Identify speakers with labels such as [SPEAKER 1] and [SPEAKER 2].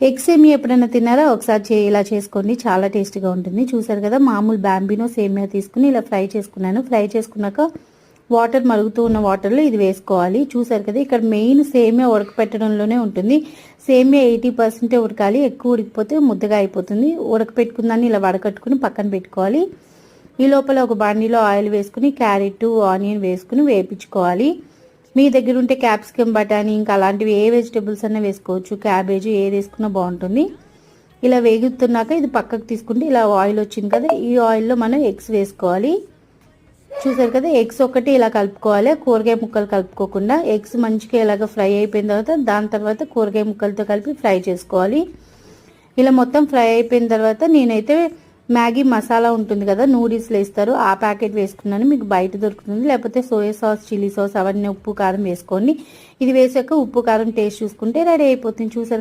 [SPEAKER 1] Egg సేమియా ఎప్పుడైనా తిన్నారా? ఒకసారి ఇలా చేసుకోండి, చాలా టేస్టీగా ఉంటుంది. చూసారు కదా, మామూలు బాంబినో సేమియా తీసుకుని ఇలా ఫ్రై చేసుకున్నాను. ఫ్రై చేసుకున్నాక వాటర్ మరుగుతూ ఉన్న వాటర్లో ఇది వేసుకోవాలి. చూసారు కదా, ఇక్కడ మెయిన్ సేమియా ఉడకపెట్టడంలోనే ఉంటుంది. సేమియా 80% ఉడకాలి, ఎక్కువ ఉడికిపోతే ముద్దగా అయిపోతుంది. ఉడకపెట్టుకుందాన్ని ఇలా వడకట్టుకుని పక్కన పెట్టుకోవాలి. ఈ లోపల ఒక బాండీలో ఆయిల్ వేసుకుని క్యారెట్, ఆనియన్ వేసుకుని వేపించుకోవాలి. మీ దగ్గర ఉంటే క్యాప్సికమ్, బఠానీ, ఇంకా అలాంటివి ఏ వెజిటేబుల్స్ అన్నా వేసుకోవచ్చు. క్యాబేజీ ఏది వేసుకున్నా బాగుంటుంది. ఇలా వేగుతున్నాక ఇది పక్కకు తీసుకుంటే ఇలా ఆయిల్ వచ్చింది కదా, ఈ ఆయిల్లో మనం ఎగ్స్ వేసుకోవాలి. చూసారు కదా, ఎగ్స్ ఒకటి ఇలా కలుపుకోవాలి, కూరగాయ ముక్కలు కలుపుకోకుండా. ఎగ్స్ మంచిగా ఇలాగ ఫ్రై అయిపోయిన తర్వాత దాని తర్వాత కూరగాయ ముక్కలతో కలిపి ఫ్రై చేసుకోవాలి. ఇలా మొత్తం ఫ్రై అయిపోయిన తర్వాత నేనైతే మ్యాగీ మసాలా ఉంటుంది కదా, నూడిల్స్లో ఇస్తారు, ఆ ప్యాకెట్ వేసుకున్నాను. మీకు బయట దొరుకుతుంది, లేకపోతే సోయా సాస్, చిల్లీ సాస్ అవన్నీ ఉప్పు కారం వేసుకోండి. ఇది వేసాక ఉప్పు కారం టేస్ట్ చూసుకుంటే రెడీ అయిపోతుంది. చూసారు కదా.